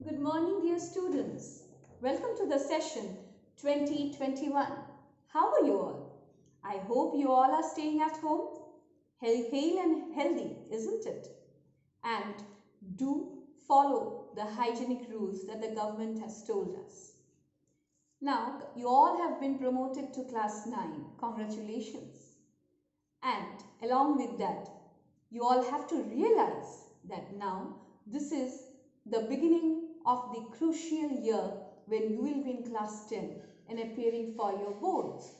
Good morning, dear students. Welcome to the session 2021. How are you all? I hope you all are staying at home, hale and healthy, isn't it? And do follow the hygienic rules that the government has told us. Now, you all have been promoted to class 9. Congratulations. And along with that, you all have to realize that now this is the beginning of the crucial year when you will be in class 10 and appearing for your boards.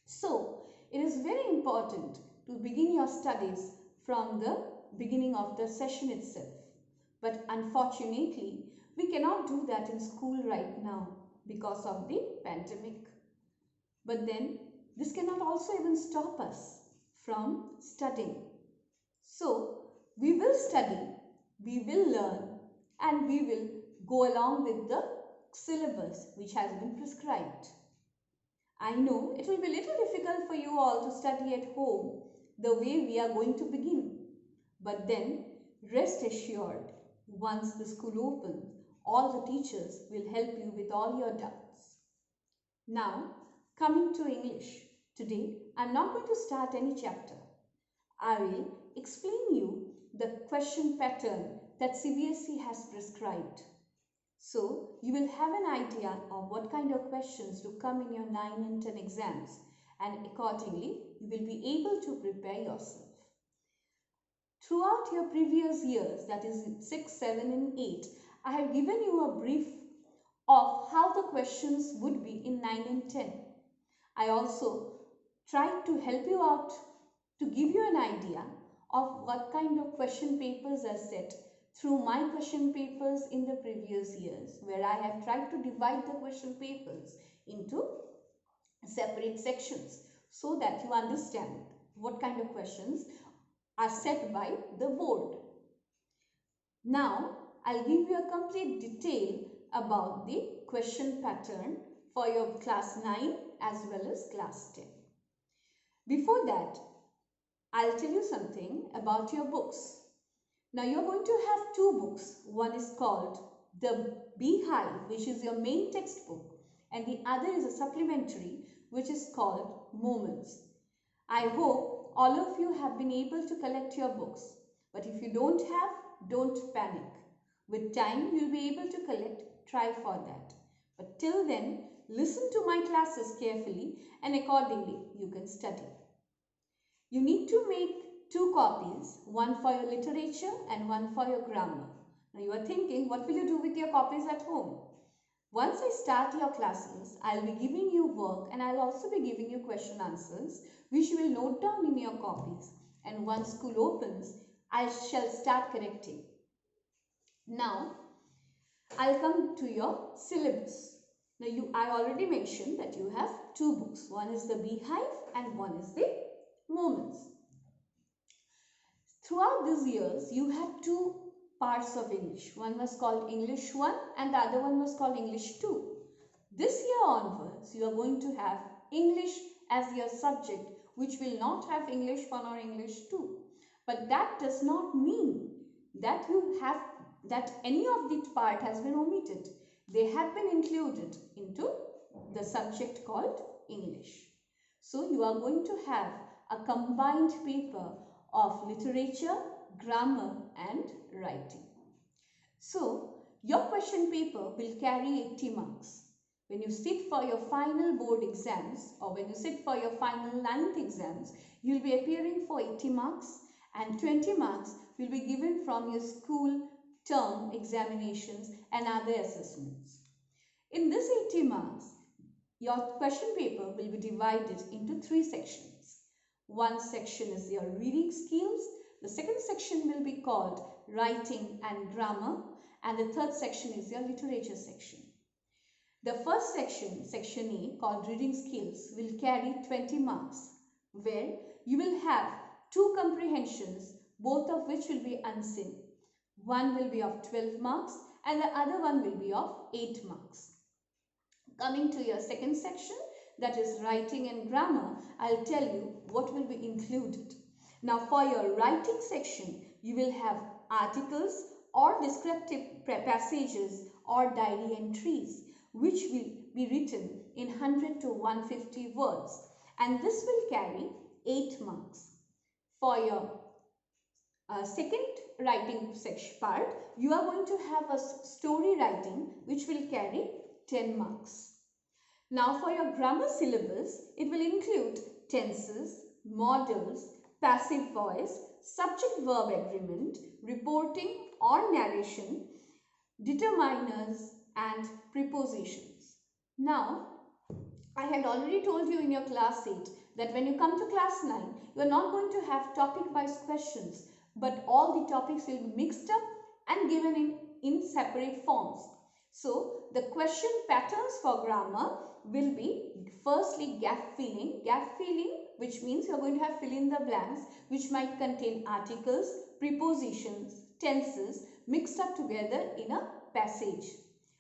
So, it is very important to begin your studies from the beginning of the session itself. But unfortunately, we cannot do that in school right now because of the pandemic. But then, this cannot also even stop us from studying. So, we will study, we will learn, and we will go along with the syllabus which has been prescribed. I know it will be a little difficult for you all to study at home the way we are going to begin. But then, rest assured, once the school opens, all the teachers will help you with all your doubts. Now, coming to English. Today, I am not going to start any chapter. I will explain you the question pattern that CBSE has prescribed. So, you will have an idea of what kind of questions to come in your 9 and 10 exams, and accordingly, you will be able to prepare yourself. Throughout your previous years, that is 6, 7 and 8, I have given you a brief of how the questions would be in 9 and 10. I also tried to help you out to give you an idea of what kind of question papers are set through my question papers in the previous years, where I have tried to divide the question papers into separate sections so that you understand what kind of questions are set by the board. Now, I'll give you a complete detail about the question pattern for your class 9 as well as class 10. Before that, I'll tell you something about your books. Now, you're going to have two books. One is called The Beehive, which is your main textbook, and the other is a supplementary, which is called Moments. I hope all of you have been able to collect your books, but if you don't have, don't panic. With time, you'll be able to collect. Try for that. But till then, listen to my classes carefully and accordingly you can study. You need to make two copies, one for your literature and one for your grammar. Now you are thinking, what will you do with your copies at home? Once I start your classes, I'll be giving you work and I'll also be giving you question answers which you will note down in your copies. And once school opens, I shall start correcting. Now, I'll come to your syllabus. Now, I already mentioned that you have two books. One is the Beehive and one is the Moments. Throughout these years, you had two parts of English. One was called English 1 and the other one was called English 2. This year onwards, you are going to have English as your subject, which will not have English 1 or English 2. But that does not mean that any of the part has been omitted. They have been included into the subject called English. So you are going to have a combined paper of literature, grammar and writing. So your question paper will carry 80 marks. When you sit for your final board exams or when you sit for your final 9th exams, you will be appearing for 80 marks and 20 marks will be given from your school term examinations and other assessments. In this 80 marks, your question paper will be divided into 3 sections. One section is your reading skills, the second section will be called writing and grammar, and the third section is your literature section. The first section, section A, called reading skills, will carry 20 marks, where you will have 2 comprehensions, both of which will be unseen. One will be of 12 marks and the other one will be of 8 marks. Coming to your second section, that is writing and grammar, I'll tell you what will be included. Now for your writing section, you will have articles, or descriptive passages or diary entries which will be written in 100 to 150 words, and this will carry 8 marks. For your second writing section part, you are going to have a story writing which will carry 10 marks. Now for your grammar syllabus, it will include tenses, modals, passive voice, subject-verb agreement, reporting or narration, determiners and prepositions. Now, I had already told you in your class 8 that when you come to class 9, you are not going to have topic-wise questions, but all the topics will be mixed up and given in separate forms. So, the question patterns for grammar will be firstly gap filling, which means you are going to have fill in the blanks which might contain articles, prepositions, tenses mixed up together in a passage.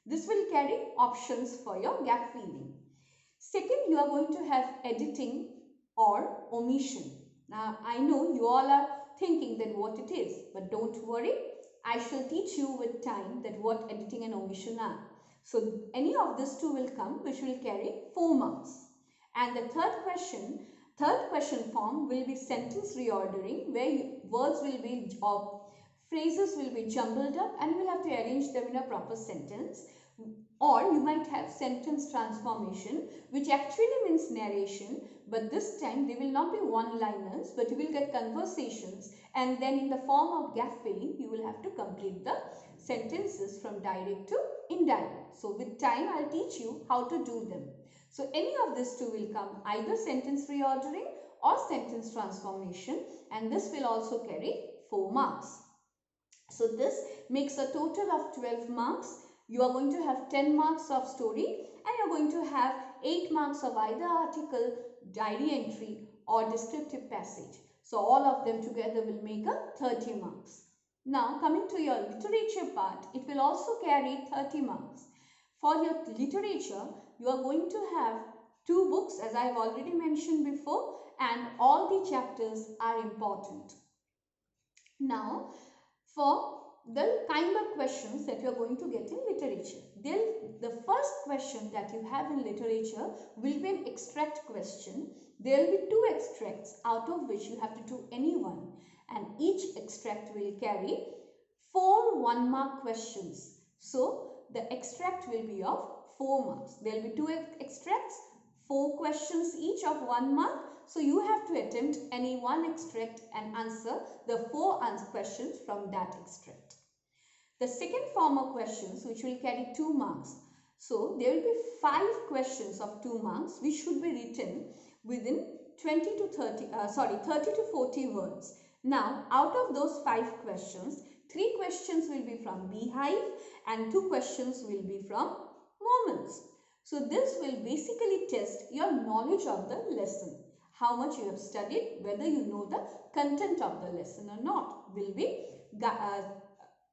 This will carry options for your gap filling. Second, you are going to have editing or omission. Now, I know you all are thinking that what it is, but don't worry. I shall teach you with time that what editing and omission are. So, any of these two will come which will carry 4 marks. And the third question form will be sentence reordering, where words will be or phrases will be jumbled up and you will have to arrange them in a proper sentence. Or you might have sentence transformation, which actually means narration, but this time they will not be one-liners, but you will get conversations, and then in the form of gap filling you will have to complete the sentences from direct to indirect. So with time I'll teach you how to do them. So any of these two will come, either sentence reordering or sentence transformation, and this will also carry 4 marks. So this makes a total of 12 marks. You are going to have 10 marks of story and you are going to have 8 marks of either article, diary entry or descriptive passage. So all of them together will make a 30 marks. Now coming to your literature part, it will also carry 30 marks. For your literature, you are going to have 2 books as I have already mentioned before, and all the chapters are important. Now for the kind of questions that you are going to get in literature. The first question that you have in literature will be an extract question. There will be 2 extracts out of which you have to do any one, and each extract will carry 4 1-mark questions. So the extract will be of 4 marks. There will be 2 extracts, 4 questions each of 1 mark. So you have to attempt any one extract and answer the 4 questions from that extract. The second form of questions which will carry 2 marks. So there will be 5 questions of 2 marks which should be written within 30 to 40 words. Now out of those 5 questions, 3 questions will be from Beehive and 2 questions will be from Moments. So this will basically test your knowledge of the lesson. How much you have studied, whether you know the content of the lesson or not, will be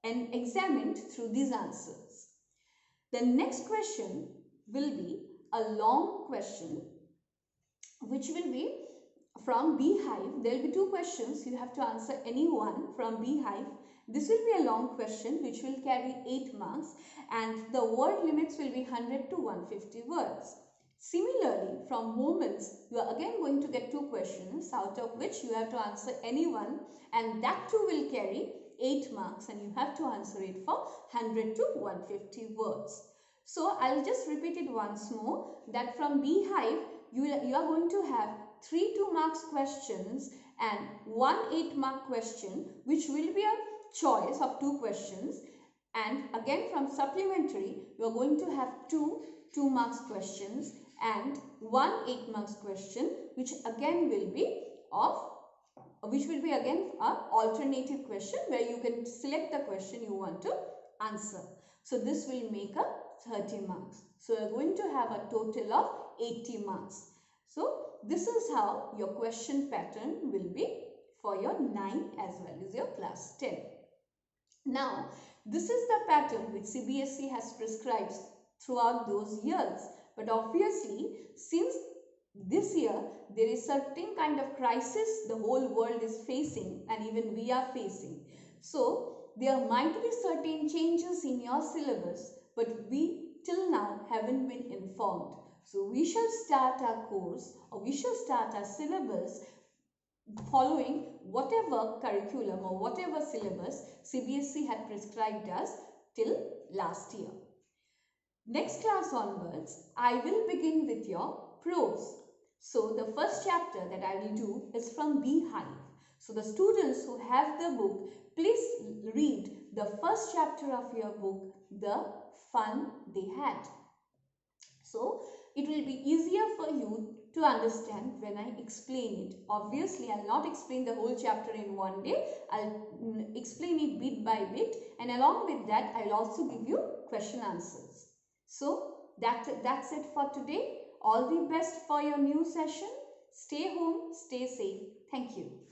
examined through these answers. The next question will be a long question which will be from Beehive. There will be 2 questions. You have to answer any one from Beehive. This will be a long question which will carry 8 marks, and the word limits will be 100 to 150 words. Similarly, from Moments, you are again going to get 2 questions out of which you have to answer any one, and that too will carry 8 marks and you have to answer it for 100 to 150 words. So, I will just repeat it once more that from Beehive, you are going to have 3 2 marks questions and 1 8-mark question which will be a choice of 2 questions, and again from Supplementary, you are going to have 2 2 marks questions and 1 8 marks question which again will be again an alternative question where you can select the question you want to answer. So this will make a 30 marks. So you are going to have a total of 80 marks. So this is how your question pattern will be for your 9 as well as your class 10. Now this is the pattern which CBSE has prescribed throughout those years. But obviously, since this year there is certain kind of crisis the whole world is facing and even we are facing. So there might be certain changes in your syllabus, but we till now haven't been informed. So we shall start our course, or we shall start our syllabus following whatever curriculum or whatever syllabus CBSE had prescribed us till last year. Next class onwards, I will begin with your prose. So the first chapter that I will do is from Beehive. So the students who have the book, please read the first chapter of your book, The Fun They Had. So it will be easier for you to understand when I explain it. Obviously, I'll not explain the whole chapter in one day. I'll explain it bit by bit, and along with that, I'll also give you question answers. So that's it for today. All the best for your new session. Stay home, stay safe. Thank you.